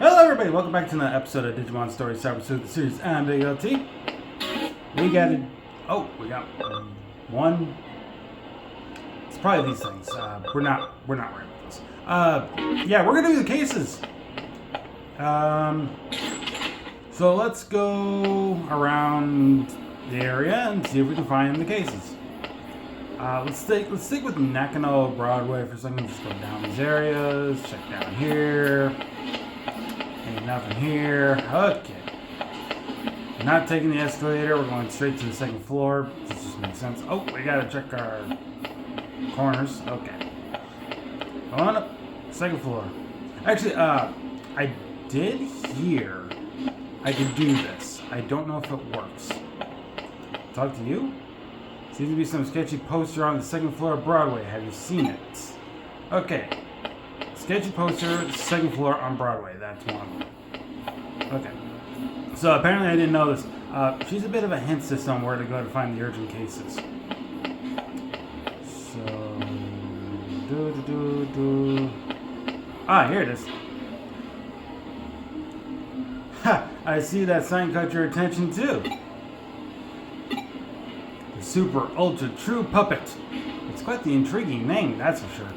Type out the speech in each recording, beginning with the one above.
Hello everybody, welcome back to another episode of Digimon Story Cyber Sleuth, the series. I'm Big LT. We got one. It's probably these things. We're not worried about this. Yeah, we're gonna do the cases. So let's go around the area and see if we can find the cases. Let's stick with Nakano Broadway for a second. Just go down these areas, check down here. Ain't nothing here. Okay. We're not taking the escalator. We're going straight to the second floor. This just makes sense. Oh, we gotta check our corners. Okay. On up. Second floor. Actually, I did hear I could do this. I don't know if it works. Talk to you? Seems to be some sketchy poster on the second floor of Broadway. Have you seen it? Okay. Sketchy poster, second floor on Broadway. That's one of them. Okay. So apparently I didn't know this. She's a bit of a hint system where to go to find the urgent cases. So... Ah, here it is. Ha! I see that sign caught your attention too. The Super Ultra True Puppet. It's quite the intriguing name, that's for sure.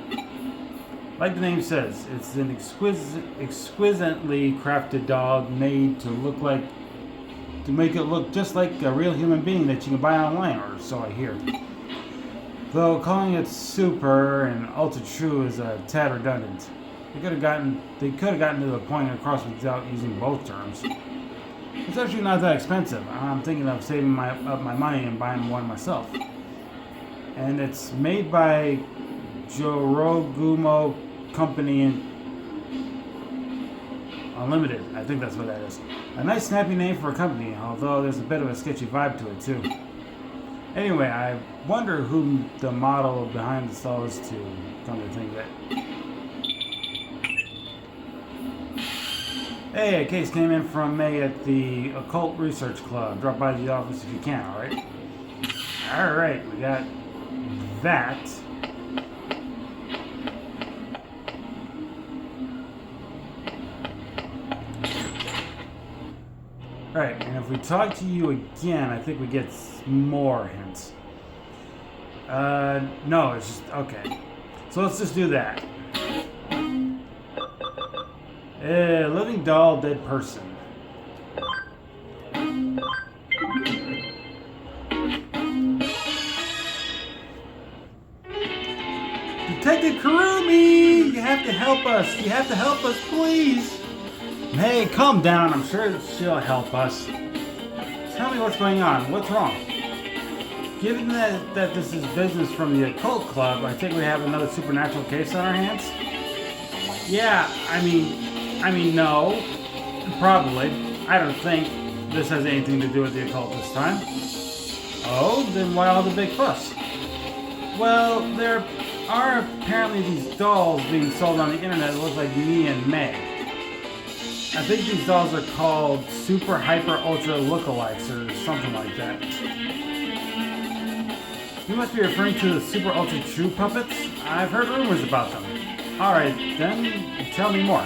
Like the name says, it's an exquisitely crafted doll made to make it look just like a real human being that you can buy online, or so I hear. Though calling it super and ultra true is a tad redundant. They could have gotten to the point across without using both terms. It's actually not that expensive. I'm thinking of saving up my money and buying one myself. And it's made by Jorogumo Company Unlimited. I think that's what that is. A nice snappy name for a company, although there's a bit of a sketchy vibe to it too. Anyway, I wonder who the model behind the stall is to come to think of it. Hey, a case came in from May at the Occult Research Club. Drop by the office if you can, alright? Alright, we got that. Alright, and if we talk to you again, I think we get more hints. No, it's just, okay. So let's just do that. Living doll, dead person. Detective Kurumi! You have to help us! You have to help us, please! Hey, calm down. I'm sure she'll help us. Tell me what's going on. What's wrong? Given that this is business from the Occult Club, I think we have another supernatural case on our hands? Yeah, I mean, no. Probably. I don't think this has anything to do with the occult this time. Oh, then why all the big fuss? Well, there are apparently these dolls being sold on the internet that look like me and May. I think these dolls are called Super Hyper Ultra Lookalikes or something like that. You must be referring to the Super Ultra True Puppets? I've heard rumors about them. Alright, then tell me more.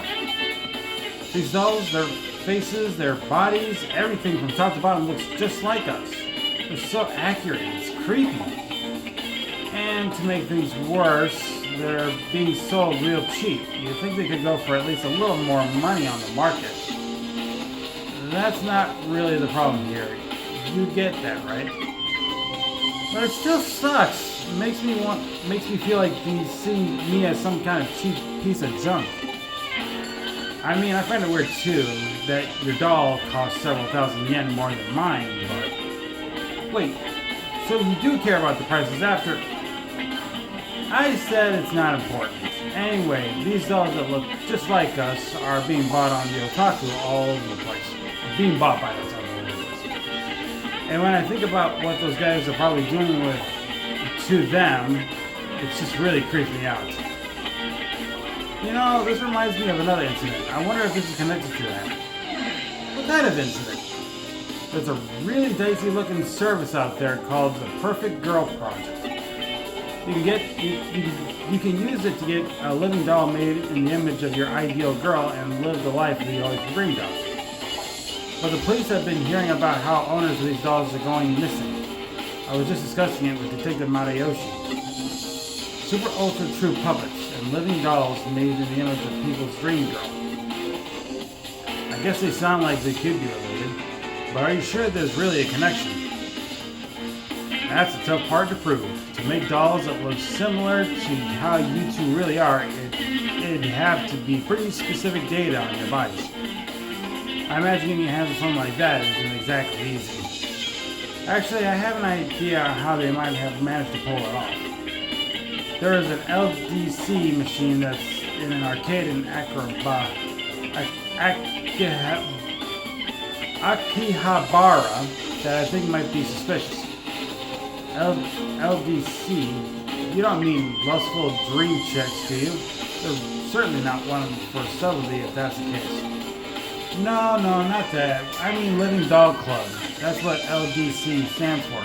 These dolls, their faces, their bodies, everything from top to bottom looks just like us. They're so accurate, it's creepy. And to make things worse, they're being sold real cheap. You'd think they could go for at least a little more money on the market. That's not really the problem here. You get that, right? But it still sucks. It makes me feel like you see me as some kind of cheap piece of junk. I mean, I find it weird too that your doll costs several thousand yen more than mine, but... Wait, so you do care about the prices after... I said it's not important. Anyway, these dolls that look just like us are being bought on the otaku all over the place. Being bought by us all over the place. And when I think about what those guys are probably doing to them, it's just really creeping me out. You know, this reminds me of another incident. I wonder if this is connected to that. What kind of incident? There's a really dicey looking service out there called the Perfect Girl Project. You can use it to get a living doll made in the image of your ideal girl and live the life you always dreamed of. But the police have been hearing about how owners of these dolls are going missing. I was just discussing it with Detective Matayoshi. Super ultra true puppets and living dolls made in the image of people's dream girl. I guess they sound like they could be related, but are you sure there's really a connection? That's a tough part to prove. To make dolls that look similar to how you two really are, it'd have to be pretty specific data on your bodies. I imagine getting your hands on something like that isn't exactly easy. Actually, I have an idea how they might have managed to pull it off. There is an LDC machine that's in an arcade in Akihabara that I think might be suspicious. LDC? You don't mean lustful dream checks, do you? There's certainly not one for subtlety if that's the case. No, not that. I mean Living Doll Club. That's what LDC stands for.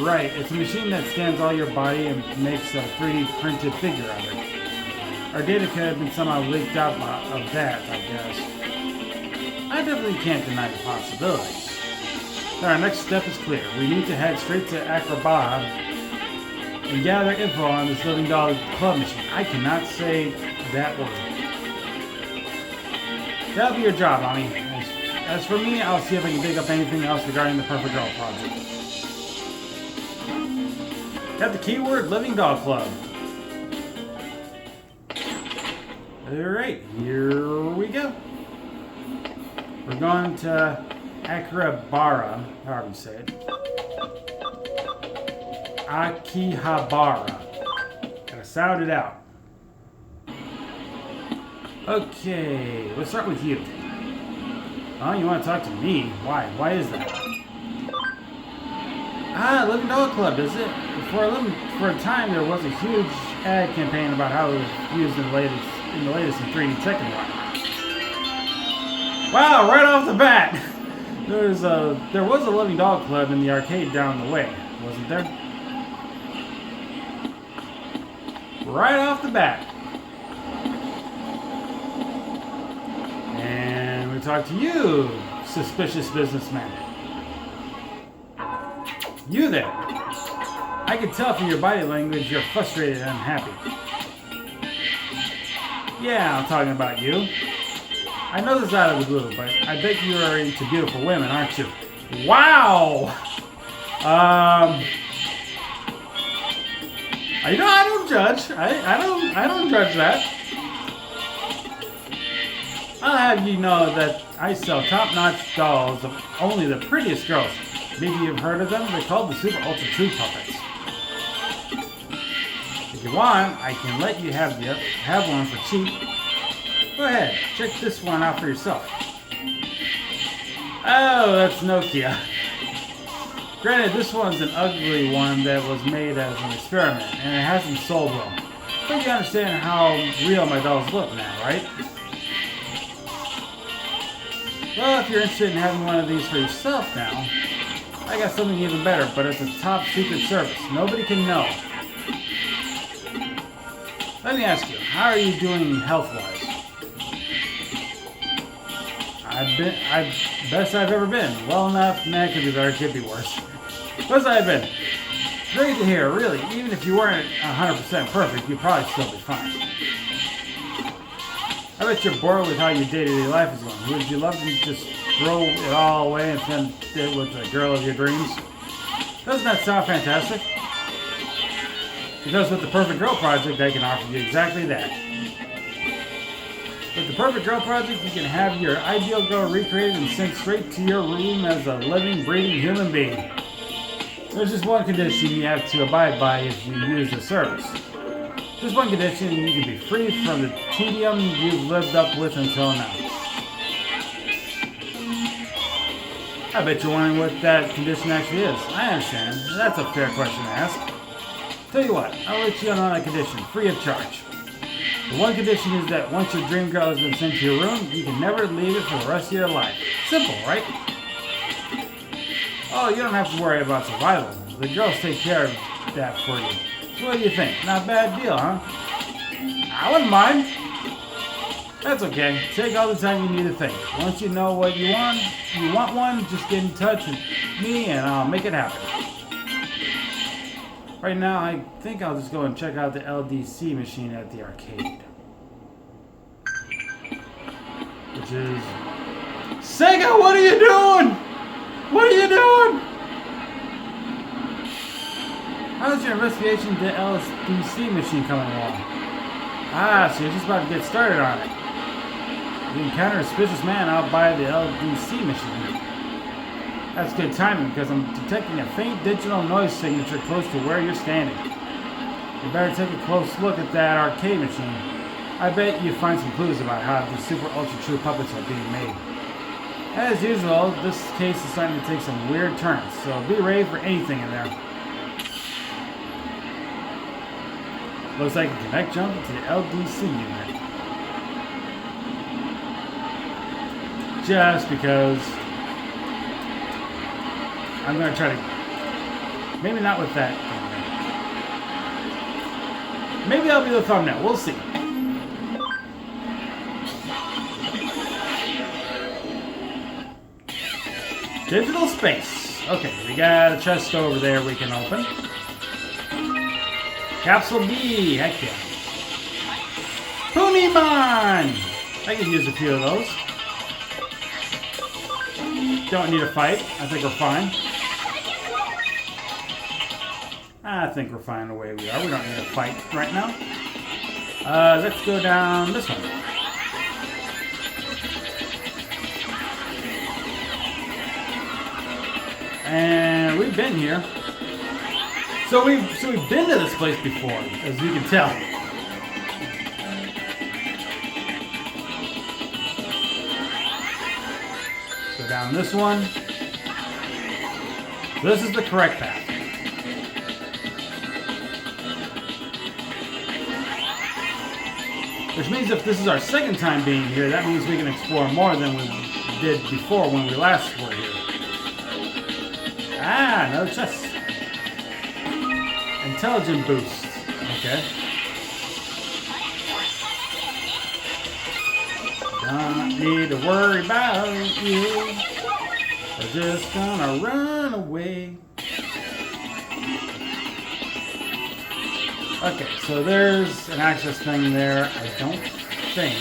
Right, it's a machine that scans all your body and makes a 3D printed figure of it. Our data could have been somehow leaked out of that, I guess. I definitely can't deny the possibilities. Our next step is clear. We need to head straight to Akihabara and gather info on this Living Doll Club machine. I cannot say that word. That'll be your job, Ami. As for me, I'll see if I can dig up anything else regarding the Perfect Girl project. Got the keyword Living Doll Club. Alright, here we go. We're going to Akihabara, however you say it. Akihabara. Gotta sound it out. Okay, let's start with you. Oh, you want to talk to me? Why? Why is that? Living Doll Club, is it? For a time, there was a huge ad campaign about how it was used in the latest in 3D tech and whatnot. Wow! Right off the bat, there was a Living Doll Club in the arcade down the way, wasn't there? Right off the bat. And we talk to you, suspicious businessman. You there. I can tell from your body language you're frustrated and unhappy. Yeah, I'm talking about you. I know this out of the blue, but I bet you are into beautiful women, aren't you? Wow! I don't judge. I don't judge that. I'll have you know that I sell top-notch dolls of only the prettiest girls. Maybe you've heard of them? They're called the Super Ultra True Puppets. If you want, I can let you have one for cheap. Go ahead, check this one out for yourself. Oh, that's Nokia. Granted, this one's an ugly one that was made as an experiment, and it hasn't sold well. But you understand how real my dolls look now, right? Well, if you're interested in having one of these for yourself now, I got something even better, but it's a top secret service. Nobody can know. Let me ask you, how are you doing health-wise? Best I've ever been. Well enough, nah, it could be better, could be worse. Best I've been. Great to hear, really. Even if you weren't 100% perfect, you'd probably still be fine. I bet you're bored with how your day-to-day life is going. Would you love to just throw it all away and spend it with the girl of your dreams? Doesn't that sound fantastic? Because with the Perfect Girl Project, I can offer you exactly that. With the Perfect Girl Project, you can have your ideal girl recreated and sent straight to your room as a living, breathing human being. There's just one condition you have to abide by if you use the service. Just one condition, and you can be free from the tedium you've lived up with until now. I bet you're wondering what that condition actually is. I understand. That's a fair question to ask. Tell you what, I'll let you in on that condition, free of charge. The one condition is that once your dream girl has been sent to your room, you can never leave it for the rest of your life. Simple, right? Oh, you don't have to worry about survival. The girls take care of that for you. What do you think? Not a bad deal, huh? I wouldn't mind. That's okay. Take all the time you need to think. Once you know what you want one, just get in touch with me and I'll make it happen. Right now, I think I'll just go and check out the LDC machine at the arcade. Which is... Sega, what are you doing? What are you doing? How's your investigation into the LDC machine coming along? Ah, so you're just about to get started on it. If you encounter a suspicious man out by the LDC machine. That's good timing because I'm detecting a faint digital noise signature close to where you're standing. You better take a close look at that arcade machine. I bet you find some clues about how the super ultra true puppets are being made. As usual, this case is starting to take some weird turns, so be ready for anything in there. Looks like a connect jump to the LDC unit. Just because I'm going to try to... Maybe not with that. Maybe that'll be the thumbnail. We'll see. Digital space. Okay, we got a chest over there we can open. Capsule B. Heck yeah. Punimon! I could use a few of those. Don't need a fight. I think we're fine. I think we're fine the way we are. We don't need a fight right now. Let's go down this one. And we've been here. So we've been to this place before, as you can tell. Go down this one. This is the correct path. Which means if this is our second time being here, that means we can explore more than we did before when we last were here. Ah, another chest. Intelligent boost. Okay. Don't need to worry about you. We're just gonna run away. Okay, so there's an access thing there. I don't think.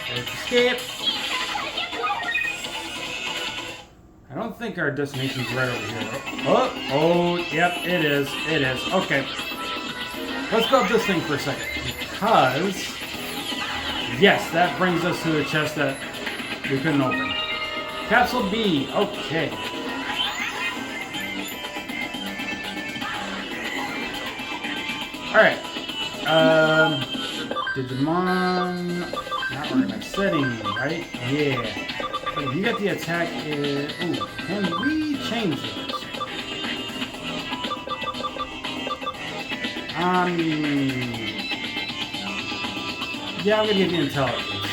There's escape. I don't think our destination's right over here. Oh, yep, it is. It is. Okay. Let's go up this thing for a second. Because, yes, that brings us to a chest that we couldn't open. Capsule B. Okay. Alright. Digimon. Not right in my setting, right? Yeah. Hey, you got the attack. Ooh, can we change this? Yeah, I'm gonna give you intelligence.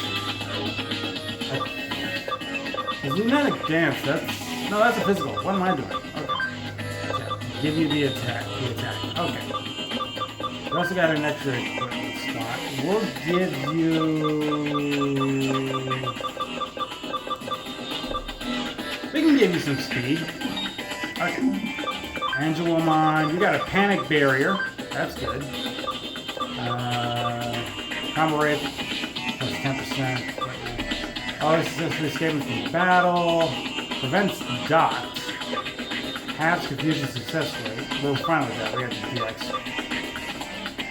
Is Lunatic Dance? That's a physical. What am I doing? Okay. Give you the attack. Okay. We also got an extra equipment spot. We'll give you... We can give you some speed. Okay. Angelomon, you got a panic barrier. That's good. Combo rate plus 10%. Oh, this is just escaping from battle. Prevents dots. Halves confusion success rate. We're fine with that. We have the DX.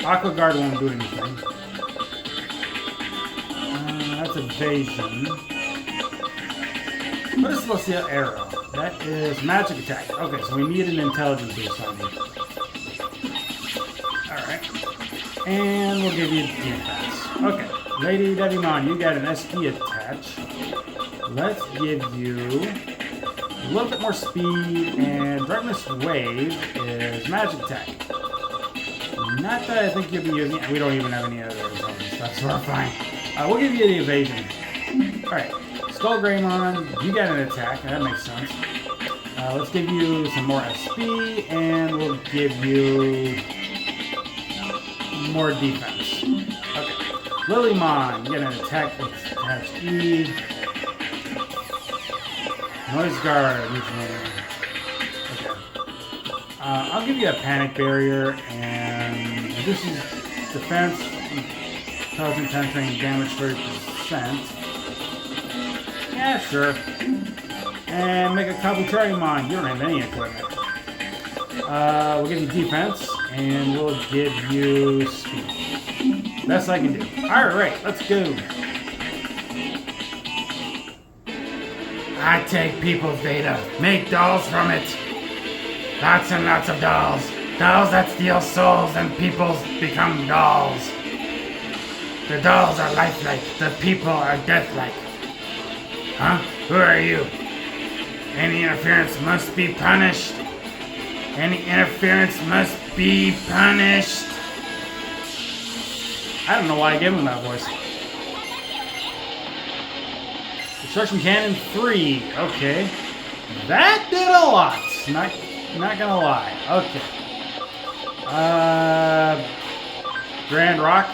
Aqua Guard won't do anything. That's evasion. What is Celestial Arrow? That is magic attack. Okay, so we need an intelligence boost on you. Alright. And we'll give you defense. Okay. Lady Digimon, you got an SP attach. Let's give you a little bit more speed, and Darkness Wave is magic attack. Not that I think you'll be using it. We don't even have any other stuff, so we're fine. We'll give you the evasion. Alright. Skull Greymon, you got an attack. That makes sense. Let's give you some more SP, and we'll give you more defense. Okay. Lilymon, you get an attack with attached E. Noise guard. Okay. I'll give you a panic barrier, and this is defense, intelligent penetrating damage 30%. Yeah, sure. And make a Kabuterimon. You don't have any equipment. We'll give you defense, and we'll give you speed. Best I can do. Alright, let's go. I take people's data, make dolls from it. Lots and lots of dolls. Dolls that steal souls and people become dolls. The dolls are lifelike, the people are deathlike. Huh? Who are you? Any interference must be punished. Any interference must be punished. I don't know why I gave him that voice. Destruction Cannon 3. Okay. That did a lot. Not gonna lie. Okay. Grand Rock.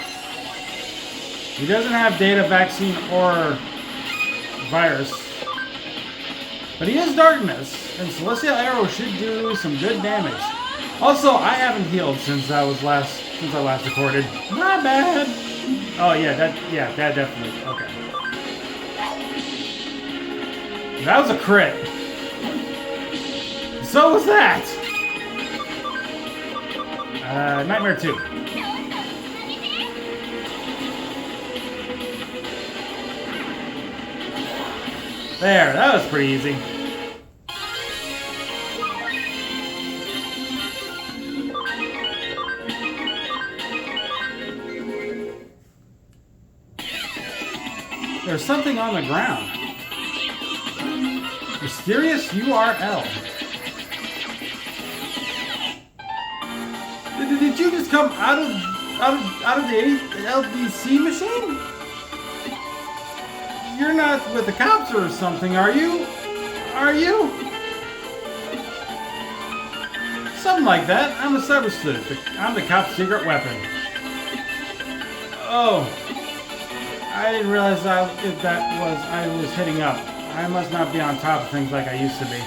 He doesn't have data, vaccine, or virus. But he is darkness, and Celestial Arrow should do some good damage. Also, I haven't healed since I last recorded. My bad. Oh yeah, that definitely. Okay. That was a crit. So was that. Nightmare 2. There, that was pretty easy. There's something on the ground. Mysterious URL. Did you just come out of the LDC machine? You're not with the cops or something, are you? Are you? Something like that. I'm a cyber sleuth. I'm the cop's secret weapon. Oh. I didn't realize I was hitting up. I must not be on top of things like I used to be.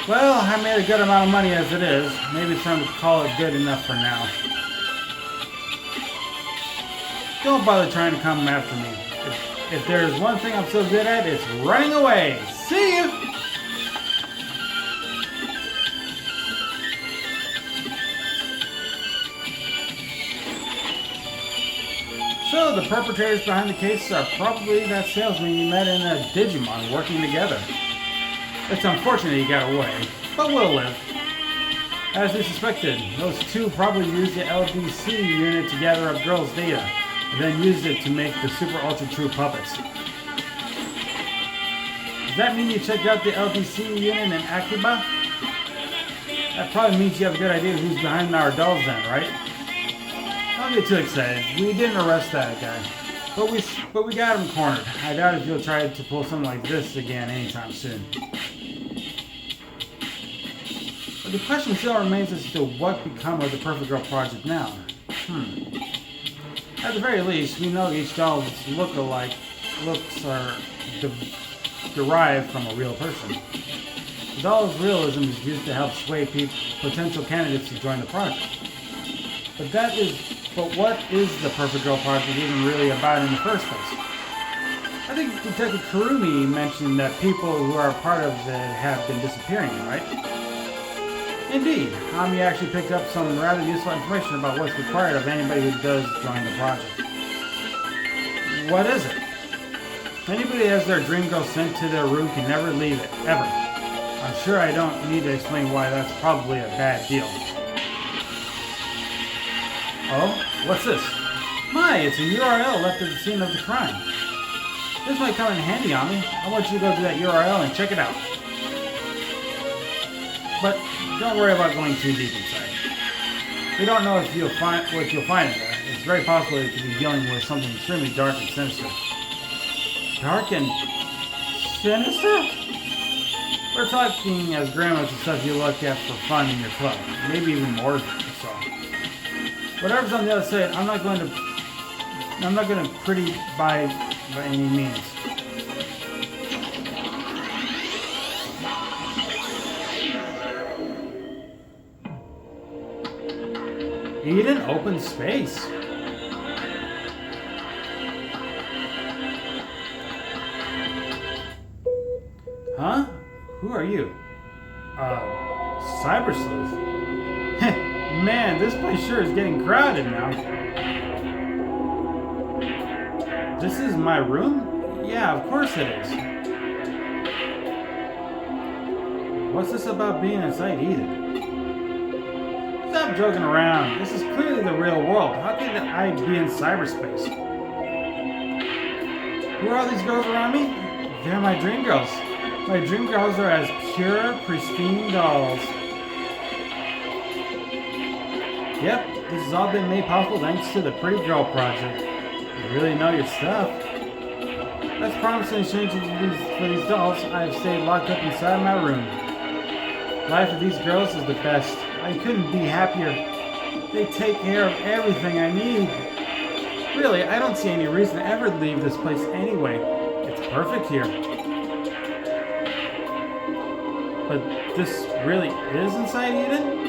Well, I made a good amount of money as it is. Maybe it's time to call it good enough for now. Don't bother trying to come after me. If there's one thing I'm so good at, it's running away. See you! So, the perpetrators behind the case are probably that salesman you met in a Digimon working together. It's unfortunate he got away, but we'll live. As we suspected, those two probably used the LDC unit to gather up girls' data, and then used it to make the Super Ultra True puppets. Does that mean you checked out the LDC unit in Akiba? That probably means you have a good idea who's behind our dolls then, right? Don't get too excited. We didn't arrest that guy. But we got him cornered. I doubt if you'll try to pull something like this again anytime soon. But the question still remains as to what become of the Perfect Girl project now. At the very least, we know each doll's looks are derived from a real person. The doll's realism is used to help sway potential candidates to join the project. But what is the Perfect Girl project even really about in the first place? I think Detective Kurumi mentioned that people who are part of it have been disappearing, right? Indeed, Hami actually picked up some rather useful information about what's required of anybody who does join the project. What is it? Anybody who has their dream girl sent to their room can never leave it, ever. I'm sure I don't need to explain why that's probably a bad deal. Oh, what's this? My, it's a URL left at the scene of the crime. This might come in handy on me. I want you to go to that URL and check it out. But don't worry about going too deep inside. We don't know if what you'll find in there. It's very possible it could be dealing with something extremely dark and sinister. Dark and sinister? We're talking as grim as the stuff you look at for fun in your club. Maybe even more so. Whatever's on the other side, I'm not going to pretty by any means. Eden open space. Huh? Who are you? Cyber Sleuth. Man, this place sure is getting crowded now. This is my room? Yeah, of course it is. What's this about being inside Eden? Stop joking around. This is clearly the real world. How could I be in cyberspace? Who are all these girls around me? They're my dream girls. My dream girls are as pure, pristine dolls. Yep, this has all been made possible thanks to the Pretty Girl Project. You really know your stuff. That's promising exchange for these dolls. I've stayed locked up inside my room. Life with these girls is the best. I couldn't be happier. They take care of everything I need. Really, I don't see any reason to ever leave this place anyway. It's perfect here. But this really is inside Eden?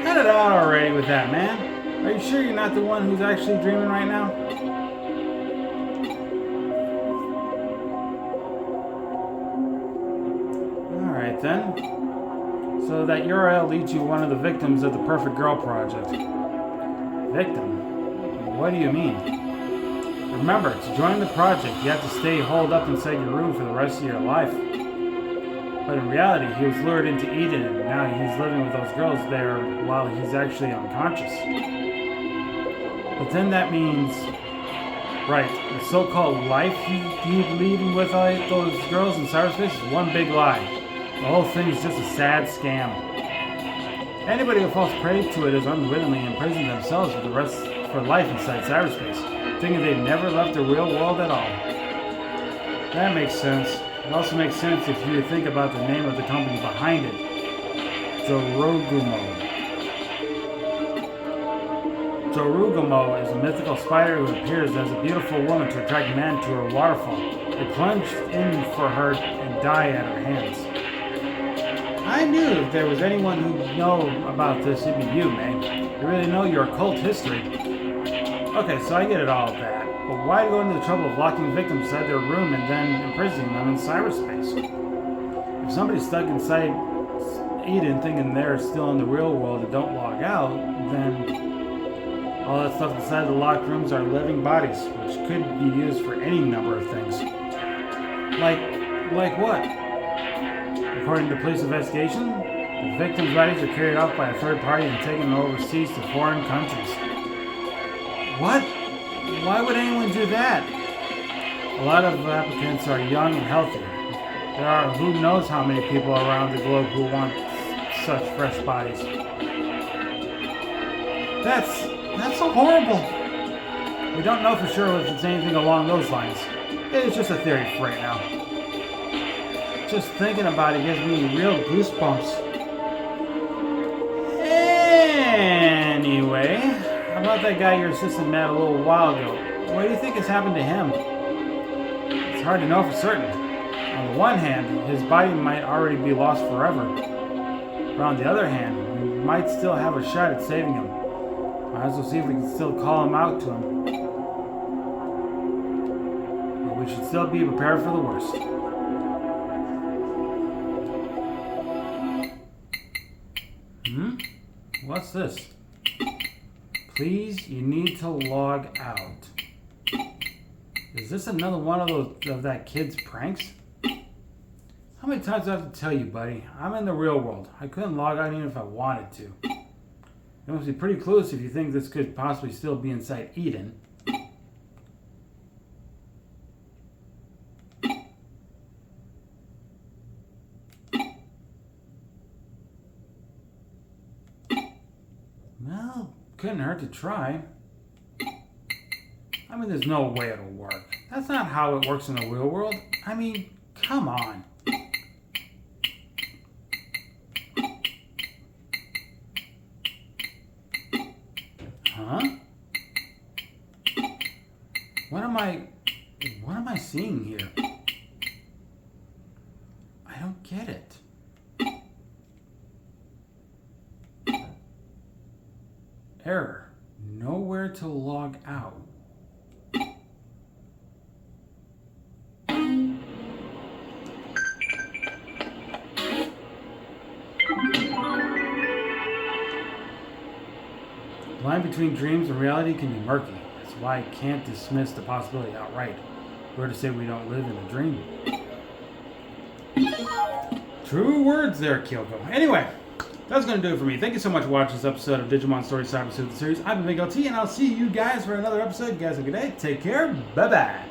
Cut it out already with that, man. Are you sure you're not the one who's actually dreaming right now? Alright then. So that URL leads you one of the victims of the Perfect Girl Project. Victim? What do you mean? Remember, to join the project, you have to stay holed up inside your room for the rest of your life. But in reality, he was lured into Eden, and now he's living with those girls there while he's actually unconscious. But then that means, right, the so-called life he's leading with all those girls in cyberspace is one big lie. The whole thing is just a sad scam. Anybody who falls prey to it is unwittingly imprisoned themselves for life inside cyberspace, thinking they've never left the real world at all. That makes sense. It also makes sense if you think about the name of the company behind it. Jorugumo. Jorugumo is a mythical spider who appears as a beautiful woman to attract men to her waterfall. They plunge in for her and die at her hands. I knew if there was anyone who'd know about this, it'd be you, May. You really know your occult history. Okay, so I get it all of that. But why go into the trouble of locking victims inside their room and then imprisoning them in cyberspace? If somebody's stuck inside Eden thinking they're still in the real world and don't log out, then all that stuff inside the locked rooms are living bodies, which could be used for any number of things. Like what? According to police investigation, the victims' bodies are carried off by a third party and taken overseas to foreign countries. What? Why would anyone do that? A lot of applicants are young and healthy. There are who knows how many people around the globe who want such fresh bodies. That's so horrible. We don't know for sure if it's anything along those lines. It's just a theory for right now. Just thinking about it gives me real goosebumps. Anyway, how about that guy your assistant met a little while ago? What do you think has happened to him? It's hard to know for certain. On the one hand, his body might already be lost forever. But on the other hand, we might still have a shot at saving him. Might as well see if we can still call him out to him. But we should still be prepared for the worst. What's this? Please, you need to log out. Is this another one of that kid's pranks? How many times do I have to tell you, buddy? I'm in the real world. I couldn't log out even if I wanted to. It must be pretty close if you think this could possibly still be inside Eden. Well, couldn't hurt to try. I mean, there's no way it'll work. That's not how it works in the real world. I mean, come on. Huh? What am I seeing here? I don't get it. Error. Nowhere to log out. The line between dreams and reality can be murky. That's why I can't dismiss the possibility outright. We're to say we don't live in a dream. True words there, Kyoko. Anyway, that's going to do it for me. Thank you so much for watching this episode of Digimon Story Cyber Sleuth series. I've been Big LT, and I'll see you guys for another episode. You guys have a good day. Take care. Bye-bye.